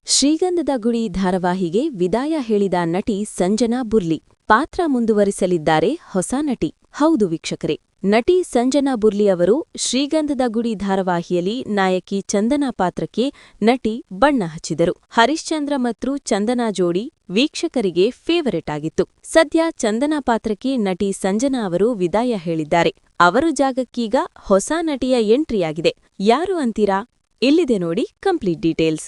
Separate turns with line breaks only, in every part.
ಶ್ರೀಗಂಧದ ಗುಡಿ ಧಾರಾವಾಹಿಗೆ ವಿದಾಯ ಹೇಳಿದ ನಟಿ ಸಂಜನಾ ಬುರ್ಲಿ. ಪಾತ್ರ ಮುಂದುವರಿಸಲಿದ್ದಾರೆ ಹೊಸ ನಟಿ. ಹೌದು ವೀಕ್ಷಕರೇ, ನಟಿ ಸಂಜನಾ ಬುರ್ಲಿ ಅವರು ಶ್ರೀಗಂಧದ ಗುಡಿ ಧಾರಾವಾಹಿಯಲ್ಲಿ ನಾಯಕಿ ಚಂದನಾ ಪಾತ್ರಕ್ಕೆ ನಟಿ ಬಣ್ಣ ಹಚ್ಚಿದರು. ಹರಿಶ್ಚಂದ್ರ ಮತ್ತು ಚಂದನಾ ಜೋಡಿ ವೀಕ್ಷಕರಿಗೆ ಫೇವರೇಟ್ ಆಗಿತ್ತು. ಸದ್ಯ ಚಂದನಾ ಪಾತ್ರಕ್ಕೆ ನಟಿ ಸಂಜನಾ ಅವರು ವಿದಾಯ ಹೇಳಿದ್ದಾರೆ. ಅವರ ಜಾಗಕ್ಕೀಗ ಹೊಸ ನಟಿಯ ಎಂಟ್ರಿಯಾಗಿದೆ. ಯಾರು ಅಂತೀರಾ? ಇಲ್ಲಿದೆ ನೋಡಿ ಕಂಪ್ಲೀಟ್ ಡೀಟೇಲ್ಸ್.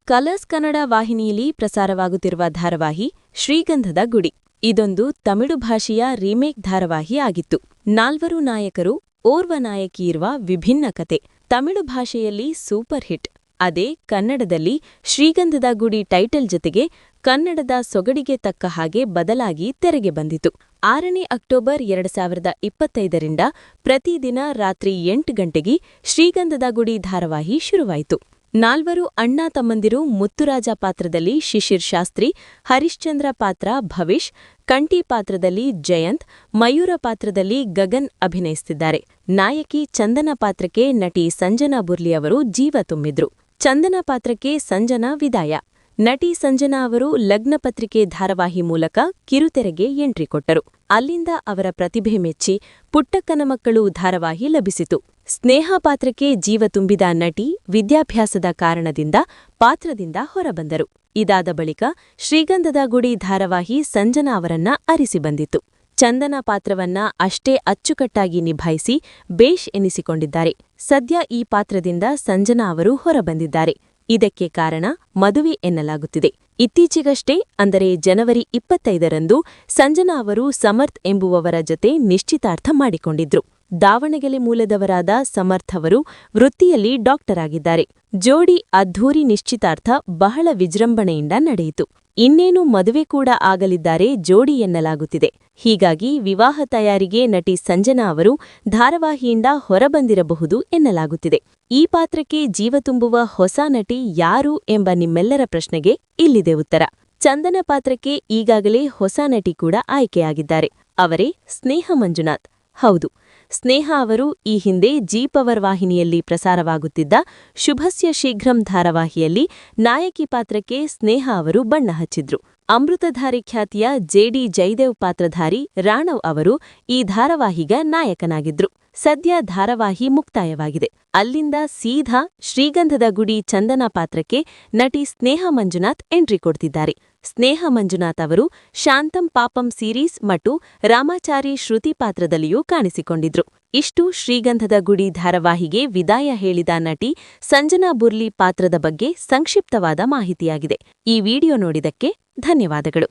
ಕಲರ್ಸ್ ಕನ್ನಡ ವಾಹಿನಿಯಲ್ಲಿ ಪ್ರಸಾರವಾಗುತ್ತಿರುವ ಧಾರಾವಾಹಿ ಶ್ರೀಗಂಧದ ಗುಡಿ. ಇದೊಂದು ತಮಿಳು ಭಾಷೆಯ ರೀಮೇಕ್ ಧಾರಾವಾಹಿ ಆಗಿತ್ತು. 4 ನಾಯಕರು, ಓರ್ವ ನಾಯಕಿ ಇರುವ ವಿಭಿನ್ನ ಕತೆ. ತಮಿಳು ಭಾಷೆಯಲ್ಲಿ ಸೂಪರ್ ಹಿಟ್. ಅದೇ ಕನ್ನಡದಲ್ಲಿ ಶ್ರೀಗಂಧದ ಗುಡಿ ಟೈಟಲ್ ಜೊತೆಗೆ ಕನ್ನಡದ ಸೊಗಡಿಗೆ ತಕ್ಕ ಹಾಗೆ ಬದಲಾಗಿ ತೆರೆಗೆ ಬಂದಿತು. 6ನೇ ಅಕ್ಟೋಬರ್ 2025ರಿಂದ ಪ್ರತಿದಿನ ರಾತ್ರಿ 8 ಗಂಟೆಗೆ ಶ್ರೀಗಂಧದ ಗುಡಿ ಧಾರಾವಾಹಿ ಶುರುವಾಯಿತು. 4 ಅಣ್ಣ ತಮ್ಮಂದಿರು ಮುತ್ತುರಾಜ ಪಾತ್ರದಲ್ಲಿ ಶಿಶಿರ್ ಶಾಸ್ತ್ರಿ, ಹರಿಶ್ಚಂದ್ರ ಪಾತ್ರ ಭವಿಷ್, ಕಂಠಿ ಪಾತ್ರದಲ್ಲಿ ಜಯಂತ್, ಮಯೂರ ಪಾತ್ರದಲ್ಲಿ ಗಗನ್ ಅಭಿನಯಿಸುತ್ತಿದ್ದಾರೆ. ನಾಯಕಿ ಚಂದನಾ ಪಾತ್ರಕ್ಕೆ ನಟಿ ಸಂಜನಾ ಬುರ್ಲಿ ಅವರು ಜೀವ ತುಂಬಿದ್ರು. ಚಂದನಾ ಪಾತ್ರಕ್ಕೆ ಸಂಜನಾ ವಿದಾಯ. ನಟಿ ಸಂಜನಾ ಅವರು ಲಗ್ನ ಪತ್ರಿಕೆ ಧಾರಾವಾಹಿ ಮೂಲಕ ಕಿರುತೆರೆಗೆ ಎಂಟ್ರಿ ಕೊಟ್ಟರು. ಅಲ್ಲಿಂದ ಅವರ ಪ್ರತಿಭೆ ಮೆಚ್ಚಿ ಪುಟ್ಟಕ್ಕನ ಮಕ್ಕಳು ಧಾರಾವಾಹಿ ಲಭಿಸಿತು. ಸ್ನೇಹ ಪಾತ್ರಕ್ಕೆ ಜೀವ ತುಂಬಿದ ನಟಿ ವಿದ್ಯಾಭ್ಯಾಸದ ಕಾರಣದಿಂದ ಪಾತ್ರದಿಂದ ಹೊರಬಂದರು. ಇದಾದ ಬಳಿಕ ಶ್ರೀಗಂಧದ ಗುಡಿ ಧಾರಾವಾಹಿ ಸಂಜನಾ ಅವರನ್ನ ಅರಿಸಿ ಬಂದಿತು. ಚಂದನಾ ಪಾತ್ರವನ್ನ ಅಷ್ಟೇ ಅಚ್ಚುಕಟ್ಟಾಗಿ ನಿಭಾಯಿಸಿ ಬೇಷ್ ಎನಿಸಿಕೊಂಡಿದ್ದಾರೆ. ಸದ್ಯ ಈ ಪಾತ್ರದಿಂದ ಸಂಜನಾ ಅವರು ಹೊರಬಂದಿದ್ದಾರೆ. ಇದಕ್ಕೆ ಕಾರಣ ಮದುವೆ ಎನ್ನಲಾಗುತ್ತಿದೆ. ಇತ್ತೀಚೆಗಷ್ಟೇ ಅಂದರೆ ಜನವರಿ 25ರಂದು ಸಂಜನಾ ಅವರು ಸಮರ್ಥ್ ಎಂಬುವವರ ಜೊತೆ ನಿಶ್ಚಿತಾರ್ಥ ಮಾಡಿಕೊಂಡಿದ್ರು. ದಾವಣಗೆರೆ ಮೂಲದವರಾದ ಸಮರ್ಥ್ ಅವರು ವೃತ್ತಿಯಲ್ಲಿ ಡಾಕ್ಟರ್ ಆಗಿದ್ದಾರೆ. ಜೋಡಿ ಅದ್ಧೂರಿ ನಿಶ್ಚಿತಾರ್ಥ ಬಹಳ ವಿಜೃಂಭಣೆಯಿಂದ ನಡೆಯಿತು. ಇನ್ನೇನು ಮದುವೆ ಕೂಡ ಆಗಲಿದ್ದಾರೆ ಜೋಡಿ ಎನ್ನಲಾಗುತ್ತಿದೆ. ಹೀಗಾಗಿ ವಿವಾಹ ತಯಾರಿಗೆ ನಟಿ ಸಂಜನಾ ಅವರು ಧಾರಾವಾಹಿಯಿಂದ ಹೊರಬಂದಿರಬಹುದು ಎನ್ನಲಾಗುತ್ತಿದೆ. ಈ ಪಾತ್ರಕ್ಕೆ ಜೀವ ತುಂಬುವ ಹೊಸ ನಟಿ ಯಾರು ಎಂಬ ನಿಮ್ಮೆಲ್ಲರ ಪ್ರಶ್ನೆಗೆ ಇಲ್ಲಿದೆ ಉತ್ತರ. ಚಂದನಾ ಪಾತ್ರಕ್ಕೆ ಈಗಾಗಲೇ ಹೊಸ ನಟಿ ಕೂಡ ಆಯ್ಕೆಯಾಗಿದ್ದಾರೆ. ಅವರೇ ಸ್ನೇಹ ಮಂಜುನಾಥ್. ಹೌದು, ಸ್ನೇಹ ಅವರು ಈ ಹಿಂದೆ ಜೀ ಪವರ್ ವಾಹಿನಿಯಲ್ಲಿ ಪ್ರಸಾರವಾಗುತ್ತಿದ್ದ ಶುಭಸ್ಯ ಶೀಘ್ರಂ ಧಾರಾವಾಹಿಯಲ್ಲಿ ನಾಯಕಿ ಪಾತ್ರಕ್ಕೆ ಸ್ನೇಹ ಅವರು ಬಣ್ಣ ಹಚ್ಚಿದ್ರು. ಅಮೃತಧಾರಿ ಖ್ಯಾತಿಯ ಜೆಡಿ ಜಯದೇವ್ ಪಾತ್ರಧಾರಿ ರಾಣವ್ ಅವರು ಈ ಧಾರಾವಾಹಿಗ ನಾಯಕನಾಗಿದ್ರು. ಸದ್ಯ ಧಾರಾವಾಹಿ ಮುಕ್ತಾಯವಾಗಿದೆ. ಅಲ್ಲಿಂದ ಸೀದಾ ಶ್ರೀಗಂಧದ ಗುಡಿ ಚಂದನಾ ಪಾತ್ರಕ್ಕೆ ನಟಿ ಸ್ನೇಹ ಮಂಜುನಾಥ್ ಎಂಟ್ರಿ ಕೊಡ್ತಿದ್ದಾರೆ. ಸ್ನೇಹ ಮಂಜುನಾಥ್ ಅವರು ಶಾಂತಂ ಪಾಪಂ ಸೀರೀಸ್ ಮತ್ತು ರಾಮಾಚಾರಿ ಶ್ರುತಿ ಪಾತ್ರದಲ್ಲಿಯೂ ಕಾಣಿಸಿಕೊಂಡಿದ್ರು. ಇಷ್ಟು ಶ್ರೀಗಂಧದ ಗುಡಿ ಧಾರಾವಾಹಿಗೆ ವಿದಾಯ ಹೇಳಿದ ನಟಿ ಸಂಜನಾ ಬುರ್ಲಿ ಪಾತ್ರದ ಬಗ್ಗೆ ಸಂಕ್ಷಿಪ್ತವಾದ ಮಾಹಿತಿಯಾಗಿದೆ. ಈ ವಿಡಿಯೋ ನೋಡಿದಕ್ಕೆ ಧನ್ಯವಾದಗಳು.